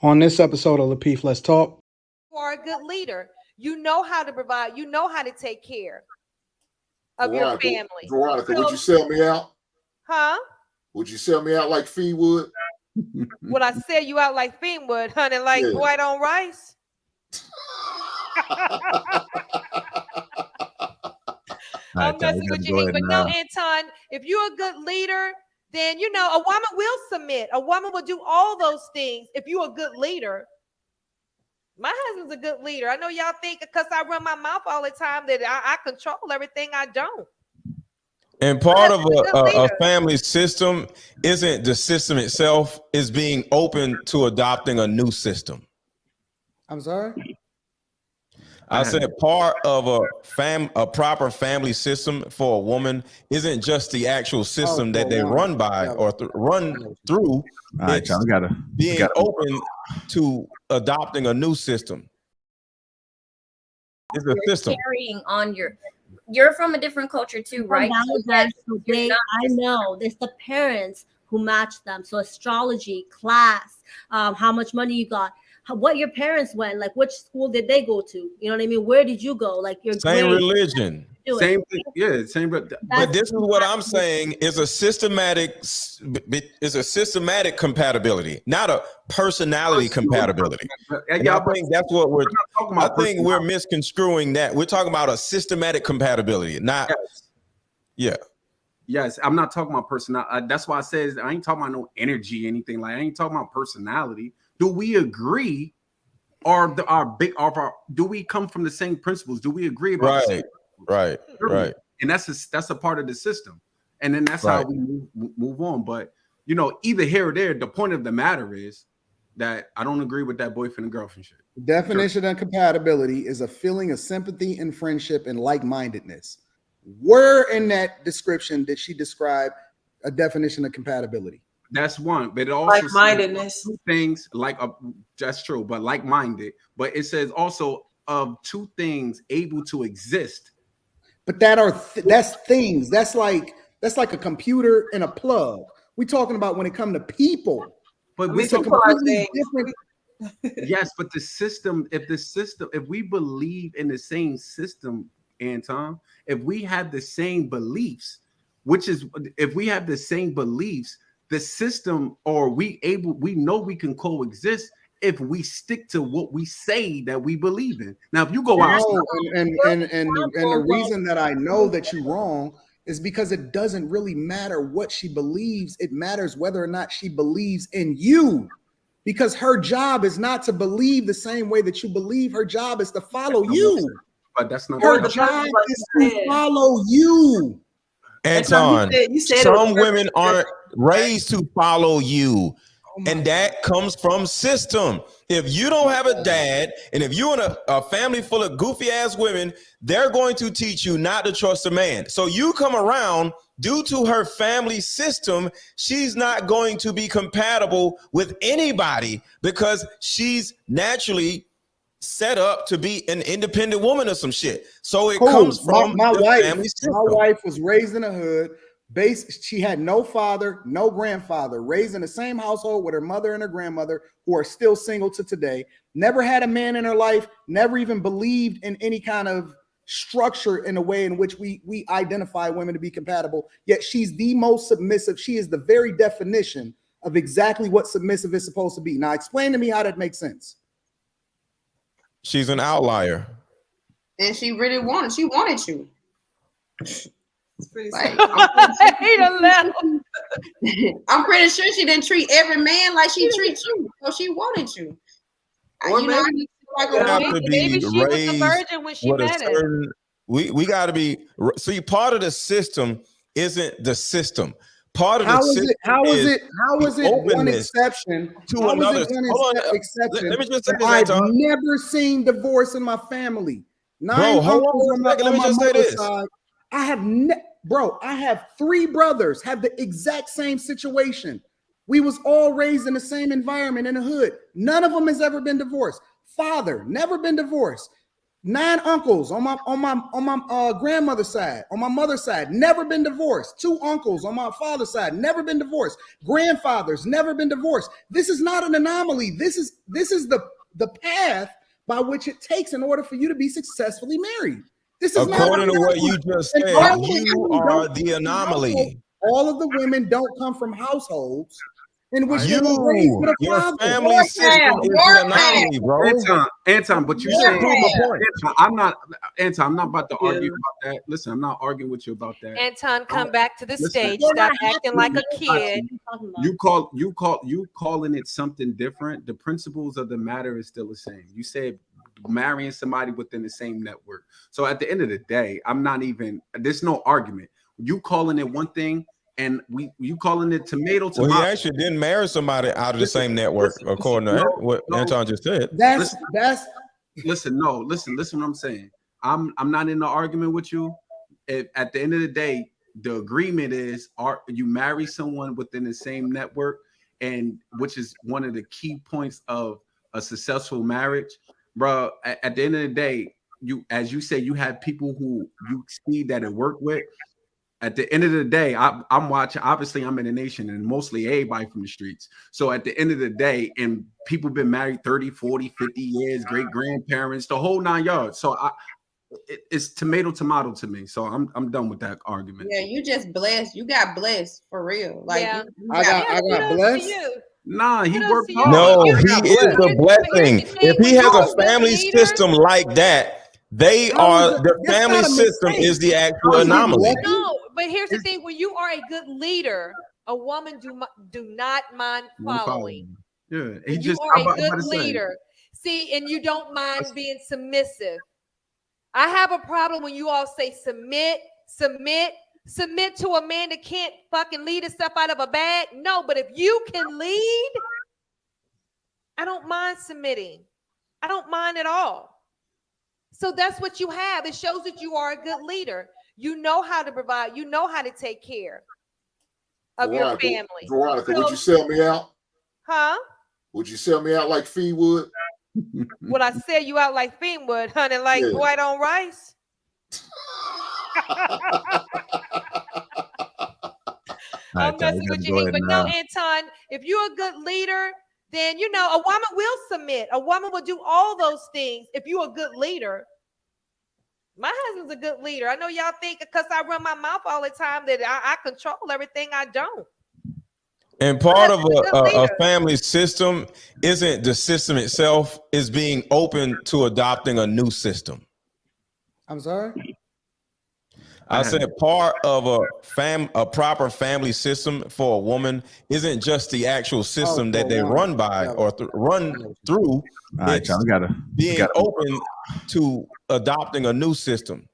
On this episode of Lapeef, Let's Talk. You are a good leader. You know how to provide. You know how to take care of your family. Veronica, would you sell me out? Huh? Would you sell me out like Fee would? Would I sell you out like Fee would, honey, like white on rice? I'm messing with you, but no, Anton, if you're a good leader, then, you know, a woman will submit. A woman will do all those things if you're a good leader. My husband's a good leader. I know y'all think because I run my mouth all the time that I control everything. I don't. And part of a family system isn't the system itself, is being open to adopting a new system. I'm sorry? I said part of a proper family system for a woman isn't just the actual system that they run by or run through. All right, y'all, being open to adopting a new system. It's a system. Carrying on you're from a different culture too, right? I know there's the parents who match them. So astrology, class, how much money you got, what your parents went, like which school did they go to? You know what I mean? Where did you go? Like your same religion. Same thing, yeah, same. But this is what I'm saying is a systematic compatibility, not a personality compatibility. And I think that's what we're misconstruing that. We're talking about a systematic compatibility, not Yes, I'm not talking about personality. That's why I said I ain't talking about no energy, anything like. I ain't talking about personality. Do we agree? Do we come from the same principles? Do we agree about right? And that's a part of the system, and then that's how we move on. But you know, either here or there, the point of the matter is that I don't agree with that boyfriend and girlfriend shit. Definition of compatibility is a feeling of sympathy and friendship and like-mindedness. Where in that description did she describe a definition of compatibility? That's one, but it also like-mindedness. Two things like that's true, but like-minded. But it says also of two things able to exist. But that's things. That's like a computer and a plug. We're talking about when it comes to people. But it's a completely different. Yes, but the system. If we believe in the same system, Anton, if we have the same beliefs, the system, or we know we can coexist if we stick to what we say that we believe in. Now, if you go out, and the reason that I know that you're wrong is because it doesn't really matter what she believes. It matters whether or not she believes in you. Because her job is not to believe the same way that you believe. Her job is to follow you. But that's not her job is to follow you. Anton, some women aren't raised to follow you. And that comes from system. If you don't have a dad, and if you're in a family full of goofy ass women, they're going to teach you not to trust a man. So you come around, due to her family system, she's not going to be compatible with anybody because she's naturally set up to be an independent woman or some shit. So it comes from my wife. Family system. My wife was raised in the hood. She had no father, no grandfather, raised in the same household with her mother and her grandmother, who are still single to today. Never had a man in her life, never even believed in any kind of structure in a way in which we identify women to be compatible. Yet she's the most submissive. She is the very definition of exactly what submissive is supposed to be. Now, explain to me how that makes sense. She's an outlier. And she really wanted you. Like, I'm pretty sure she didn't treat every man like she treats you. So she wanted you. Maybe she was a virgin when she met him. We got to be. See, part of the system isn't the system. Part of how the is system it? How is it one exception to another? Exception. Let me just say this, I've Anton. never seen divorce in my family. Bro, hold on a second. Let me just say this. I have 3 brothers have the exact same situation. We was all raised in the same environment in the hood. None of them has ever been divorced. Father, never been divorced. 9 uncles on my grandmother's side, on my mother's side, never been divorced. 2 uncles on my father's side, never been divorced. Grandfathers, never been divorced. This is not an anomaly. This is the path by which it takes in order for you to be successfully married. This is according to what you just said. You are the anomaly. All of the women don't come from households in which your family system is the anomaly, bro. Anton, but you said I'm not about to argue about that. Listen, I'm not arguing with you about that. Anton, come back to the stage. Stop acting like a kid. You calling it something different. The principles of the matter is still the same. You said marrying somebody within the same network. So at the end of the day, there's no argument. You calling it one thing, and you calling it tomato. Well, he actually didn't marry somebody out of the same network, according to what Anton just said. Listen what I'm saying. I'm not in the argument with you. At the end of the day, the agreement is you marry someone within the same network, and which is one of the key points of a successful marriage, bro. At the end of the day, as you say, you have people who you see that it work with. At the end of the day, I'm watching. Obviously, I'm in the nation and mostly everybody from the streets. So at the end of the day, and people been married 30, 40, 50 years, great grandparents, the whole 9 yards. So it's tomato to me. So I'm done with that argument. Yeah, you just blessed. You got blessed for real. Like I got blessed. Nah, he worked hard. No, he is the blessing. If he has a family system like that, the family system is the actual anomaly. No, but here's the thing: when you are a good leader, a woman do not mind following. Yeah, you are a good leader. See, and you don't mind being submissive. I have a problem when you all say submit to a man that can't fucking lead himself out of a bag. No, but if you can lead, I don't mind submitting. I don't mind at all. So that's what you have. It shows that you are a good leader. You know how to provide. You know how to take care of your family. Veronica, would you sell me out? Huh? Would you sell me out like Fee would? Would I sell you out like Fee would, honey, like white on rice? I'm messing with you, but no, Anton, if you're a good leader, then a woman will submit. A woman will do all those things if you're a good leader. My husband's a good leader. I know y'all think because I run my mouth all the time that I control everything. I don't. And part of a family system isn't the system itself, is being open to adopting a new system. I'm sorry? I said part of a proper family system for a woman isn't just the actual system that they run by or run through. All right, y'all, we gotta open to adopting a new system.